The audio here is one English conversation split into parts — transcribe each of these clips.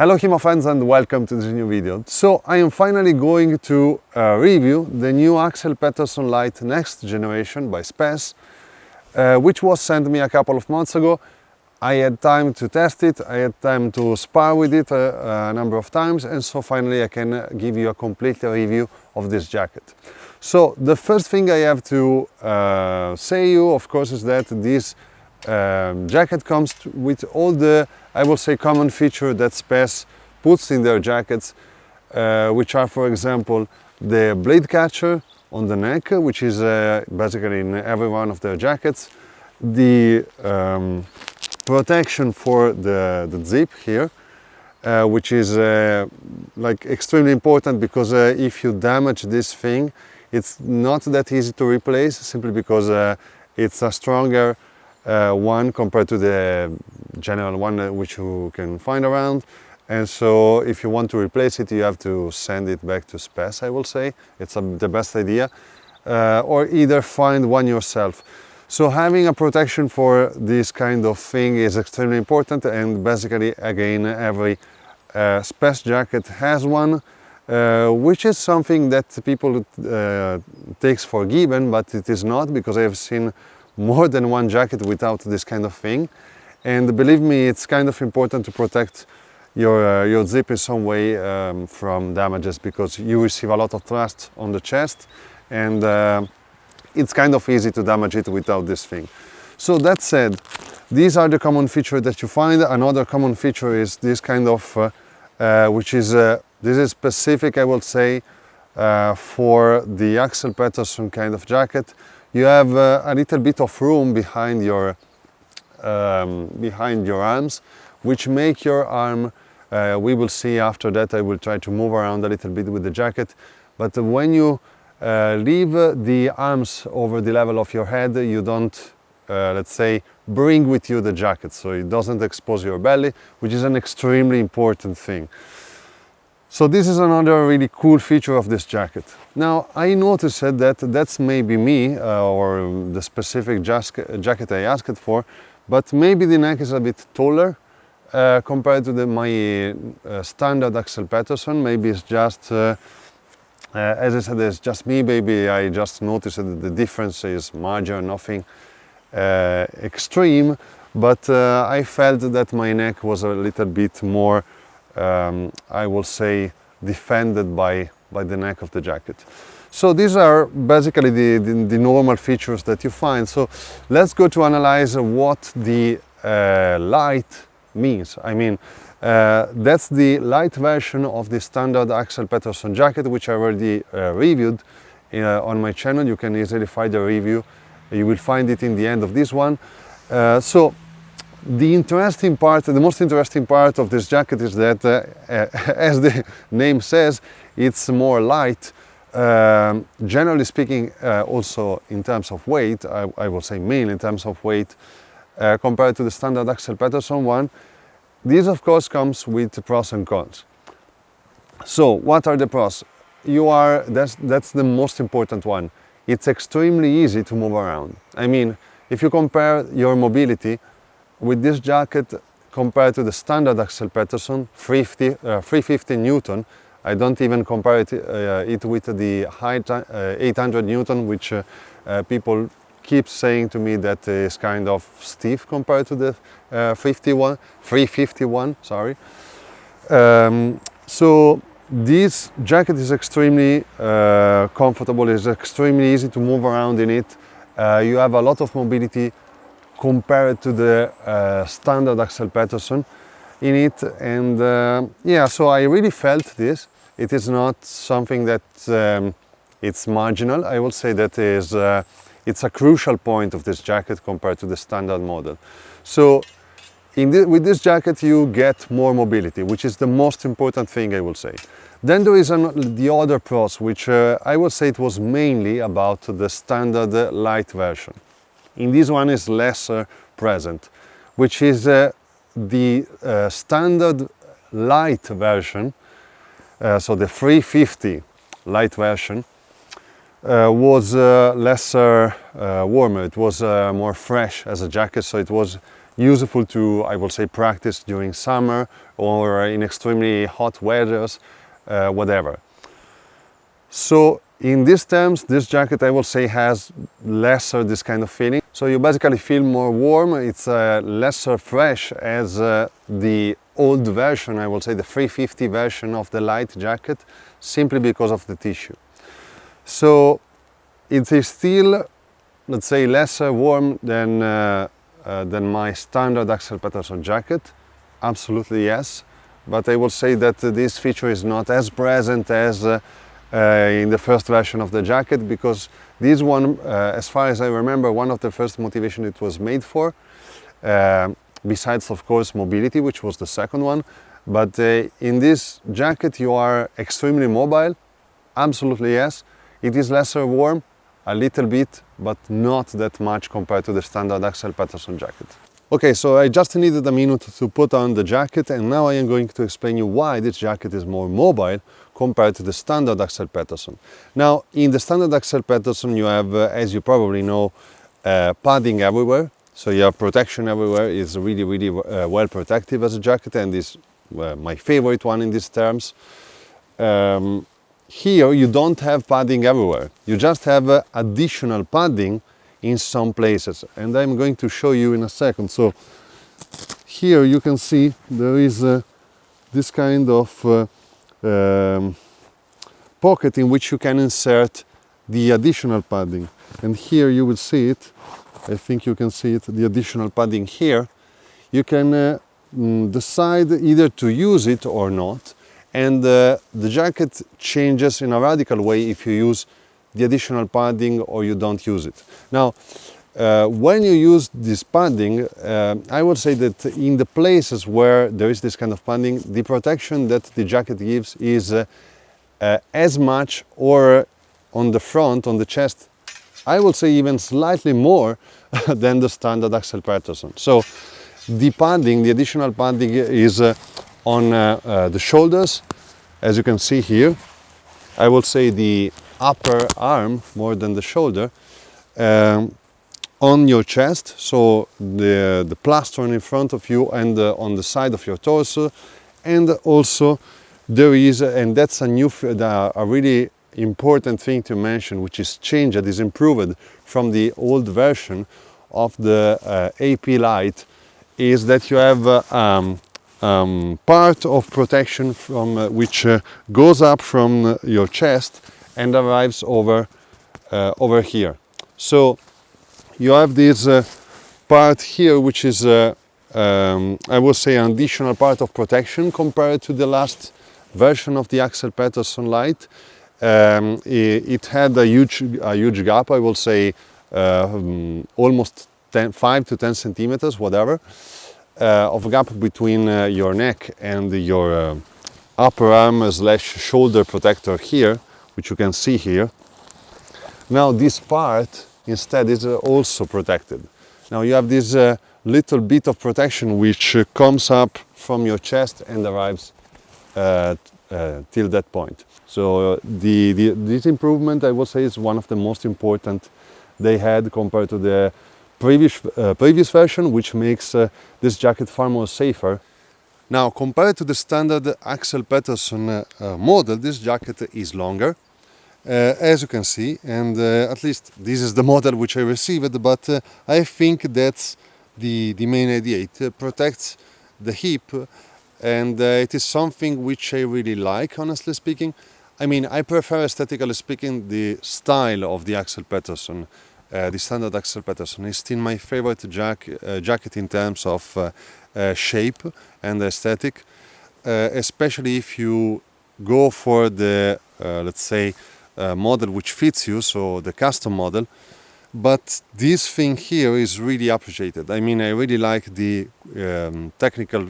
Hello HEMA fans and welcome to this new video. So I am finally going to review the new Axel Pettersson Light Next Generation by SPES, which was sent me a couple of months ago. I had time to test it, I had time to spar with it a number of times, and so finally I can give you a complete review of this jacket. So the first thing I have to say you, of course, is that this jacket comes with all the, I will say, common feature that SPES puts in their jackets, which are, for example, the blade catcher on the neck, which is basically in every one of their jackets, the protection for the zip here, which is like extremely important, because if you damage this thing, it's not that easy to replace, simply because it's a stronger one compared to the general one which you can find around. And so if you want to replace it, you have to send it back to SPES, I will say. It's the best idea, or either find one yourself. So having a protection for this kind of thing is extremely important, and basically again every SPES jacket has one, which is something that people takes for given, but it is not, because I have seen more than one jacket without this kind of thing. And believe me, it's kind of important to protect your zip in some way from damages, because you receive a lot of thrust on the chest, and it's kind of easy to damage it without this thing. So that said, these are the common features that you find. Another common feature is this kind of, which is, this is specific, I will say, for the Axel Pettersson kind of jacket. You have a little bit of room behind your arms, which make your arm, we will see after that, I will try to move around a little bit with the jacket, but when you leave the arms over the level of your head, you don't, let's say, bring with you the jacket, so it doesn't expose your belly, which is an extremely important thing. So this is another really cool feature of this jacket. Now I noticed that that's maybe me or the specific jacket I asked for, but maybe the neck is a bit taller compared to my standard Axel Pettersson. Maybe it's just, as I said, it's just me, maybe I just noticed that the difference is marginal, nothing extreme, but I felt that my neck was a little bit more, I will say, defended by the neck of the jacket. So these are basically the normal features that you find. So let's go to analyze what the light means. I mean, that's the light version of the standard Axel Pettersson jacket, which I already reviewed on my channel. You can easily find the review. You will find it in the end of this one. So the interesting part, the most interesting part of this jacket is that, as the name says, it's more light. Generally speaking, also in terms of weight, I will say mainly in terms of weight, compared to the standard Axel Pettersson one. This, of course, comes with pros and cons. So what are the pros? That's the most important one. It's extremely easy to move around. I mean, if you compare your mobility with this jacket compared to the standard Axel Pettersson 350 Newton, I don't even compare it with the high 800 Newton, which people keep saying to me that is kind of stiff compared to the 351, sorry. So this jacket is extremely comfortable, it's extremely easy to move around in it. You have a lot of mobility compared to the standard Axel Pettersson in it, and yeah, so I really felt this. It is not something that it's marginal. I will say that it's a crucial point of this jacket compared to the standard model. So with this jacket you get more mobility, which is the most important thing, I will say. Then there is the other pros, which I will say it was mainly about the standard light version. In this one is less present, which is the standard light version, so the 350 light version, was lesser warmer. It was more fresh as a jacket, so it was useful to, I will say, practice during summer or in extremely hot weathers, whatever. So in these terms, this jacket, I will say, has lesser this kind of feeling. So you basically feel more warm, it's lesser fresh as the old version, I will say the 350 version of the light jacket, simply because of the tissue. So it is still, let's say, lesser warm than my standard Axel Pettersson jacket, absolutely yes. But I will say that this feature is not as present as in the first version of the jacket, because this one, as far as I remember, one of the first motivation it was made for, besides of course mobility, which was the second one, but in this jacket you are extremely mobile, absolutely yes. It is lesser warm, a little bit, but not that much compared to the standard Axel Pettersson jacket. Okay, so I just needed a minute to put on the jacket, and now I am going to explain you why this jacket is more mobile compared to the standard Axel Pettersson. Now, in the standard Axel Pettersson you have, as you probably know, padding everywhere. So you have protection everywhere. It's really well protective as a jacket, and is my favorite one in these terms. Here you don't have padding everywhere. You just have additional padding in some places, and I'm going to show you in a second. So here you can see there is this kind of pocket in which you can insert the additional padding, and here you will see it. I think you can see it, the additional padding here. You can decide either to use it or not, and the jacket changes in a radical way if you use the additional padding or you don't use it. Now, when you use this padding, I would say that in the places where there is this kind of padding, the protection that the jacket gives is as much, or on the front, on the chest, I would say even slightly more than the standard Axel Pettersson. So the padding, the additional padding is on the shoulders, as you can see here. I would say the upper arm more than the shoulder, on your chest, so the plastron in front of you and on the side of your torso, and also there is, and that's a really important thing to mention, which is changed, that is improved from the old version of the AP Light, is that you have part of protection from which goes up from your chest and arrives over here. So you have this part here, which is I would say an additional part of protection compared to the last version of the Axel Pettersson Light. It had a huge gap, I will say almost 5 to 10 centimeters, whatever, of gap between your neck and your upper arm / shoulder protector here, which you can see here. Now this part instead is also protected. Now you have this little bit of protection which comes up from your chest and arrives till that point. So this improvement, I would say, is one of the most important they had compared to the previous version, which makes this jacket far more safer. Now, compared to the standard Axel Pettersson model, this jacket is longer, as you can see, and at least this is the model which I received, but I think that's the main idea. It protects the hip, and it is something which I really like, honestly speaking. I mean, I prefer, aesthetically speaking, the style of the Axel Pettersson. The standard Axel Pettersson is still my favorite jacket in terms of shape and aesthetic, especially if you go for the, let's say, model which fits you, so the custom model. But this thing here is really appreciated. I mean, I really like the technical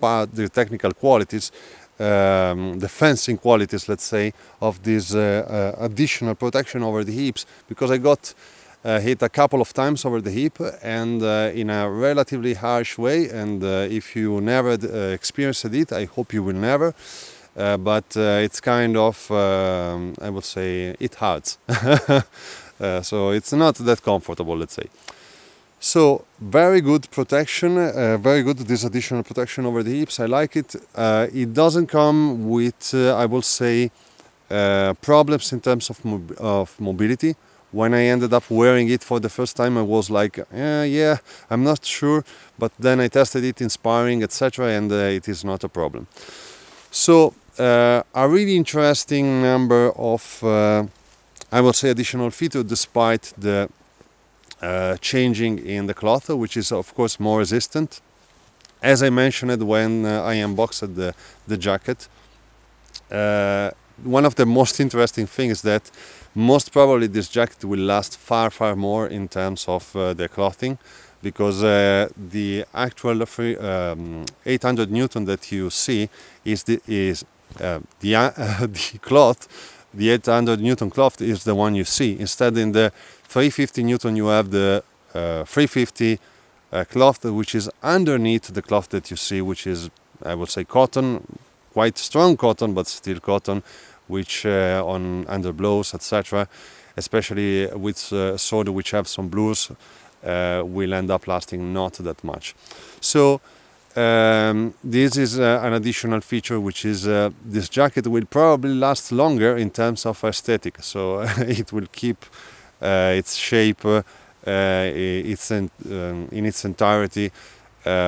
part, the technical qualities, the fencing qualities, let's say, of this additional protection over the hips, because I got hit a couple of times over the hip, and in a relatively harsh way, and if you never experienced it, I hope you will never, but it's kind of, I would say, it hurts. So it's not that comfortable, let's say. So very good protection, very good this additional protection over the hips. I like it. It doesn't come with, I will say, problems in terms of mobility. When I ended up wearing it for the first time, I was like, yeah, I'm not sure. But then I tested it in sparring, etc., and it is not a problem. So a really interesting number of, I will say, additional features despite the changing in the cloth, which is of course more resistant. As I mentioned when I unboxed the jacket, one of the most interesting things is that most probably this jacket will last far more in terms of the clothing, because the actual 800 Newton that you see is the cloth. The 800 Newton cloth is the one you see. Instead, in the 350 Newton, you have the 350 cloth, which is underneath the cloth that you see, which is, I would say, cotton, quite strong cotton, but still cotton, which on underblows, etc., especially with sword which have some blues, will end up lasting not that much. So this is an additional feature, which is this jacket will probably last longer in terms of aesthetic. So it will keep its shape in its entirety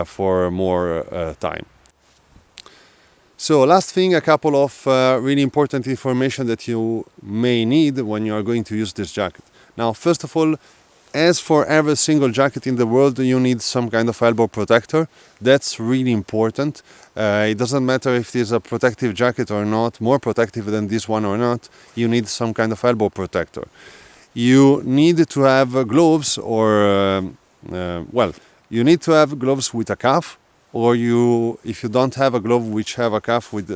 for more time. So last thing, a couple of really important information that you may need when you are going to use this jacket. Now, first of all, as for every single jacket in the world, you need some kind of elbow protector. That's really important. It doesn't matter if it is a protective jacket or not, more protective than this one or not, you need some kind of elbow protector. You need to have gloves, or, you need to have gloves with a cuff, or if you don't have a glove which have a cuff with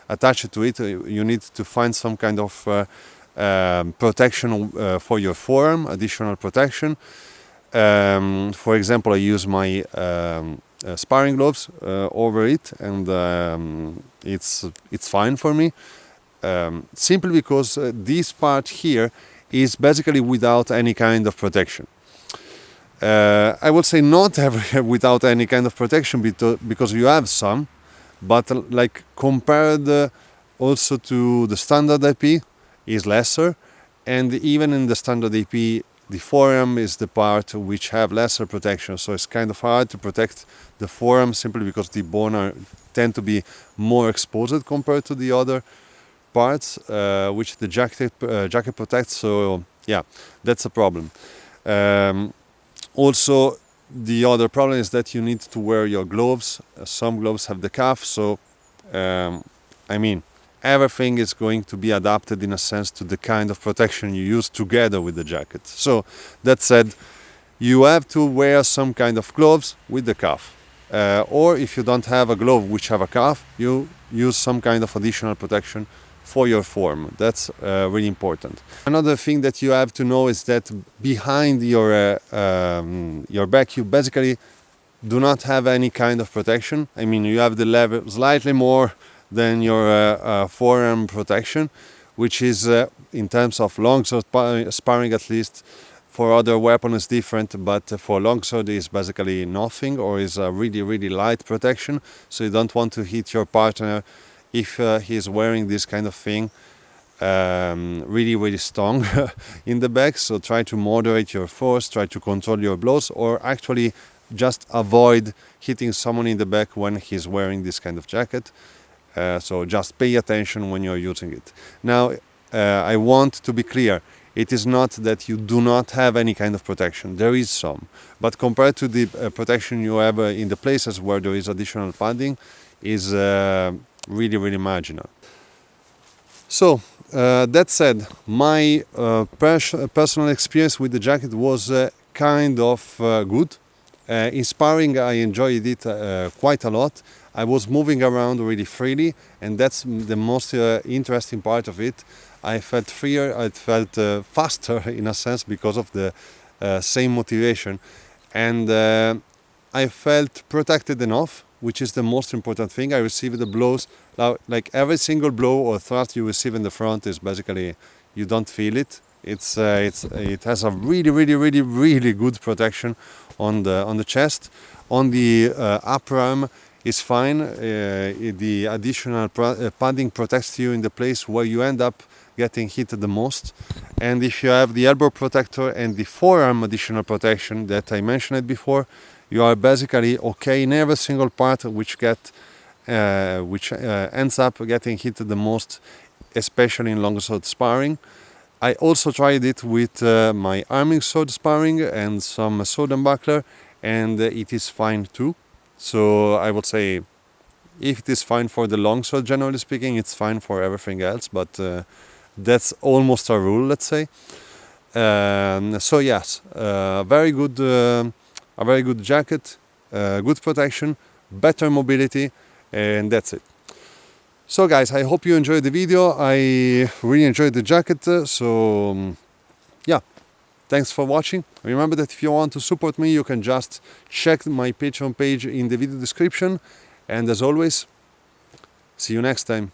attached to it, you need to find some kind of protection for your forearm, additional protection. For example, I use my sparring gloves over it, and it's fine for me, simply because this part here is basically without any kind of protection. I would say not without any kind of protection, because you have some, but like compared also to the standard IP is lesser, and even in the standard IP the forearm is the part which have lesser protection, so it's kind of hard to protect the forearm simply because the bone tend to be more exposed compared to the other parts which the jacket protects. So yeah, that's a problem. Also, the other problem is that you need to wear your gloves. Some gloves have the cuff, so I mean, everything is going to be adapted in a sense to the kind of protection you use together with the jacket. So that said, you have to wear some kind of gloves with the cuff, or if you don't have a glove which have a cuff, you use some kind of additional protection for your form. That's really important. Another thing that you have to know is that behind your back, you basically do not have any kind of protection. I mean, you have the level slightly more than your forearm protection, which is in terms of longsword sparring, at least. For other weapons different, but for longsword is basically nothing, or is a really light protection. So you don't want to hit your partner if he's wearing this kind of thing really strong in the back. So try to moderate your force, try to control your blows, or actually just avoid hitting someone in the back when he's wearing this kind of jacket. So just pay attention when you're using it. Now, I want to be clear. It is not that you do not have any kind of protection. There is some. But compared to the protection you have in the places where there is additional padding, is really marginal. So, that said, my personal experience with the jacket was kind of good. In sparring, I enjoyed it quite a lot. I was moving around really freely, and that's the most interesting part of it. I felt freer, I felt faster in a sense because of the same motivation, and I felt protected enough, which is the most important thing. I received the blows, like every single blow or thrust you receive in the front is basically, you don't feel it, It has a really good protection on the chest. On the upper arm is fine. The additional padding protects you in the place where you end up getting hit the most. And if you have the elbow protector and the forearm additional protection that I mentioned before, you are basically okay in every single part which ends up getting hit the most, especially in longsword sparring. I also tried it with my arming sword sparring and some sword and buckler, and it is fine too. So I would say, if it is fine for the longsword, generally speaking, it's fine for everything else, but that's almost a rule, let's say. So yes, a very good jacket, good protection, better mobility, and that's it. So guys, I hope you enjoyed the video. I really enjoyed the jacket, so yeah, thanks for watching. Remember that if you want to support me, you can just check my Patreon page in the video description. And as always, see you next time.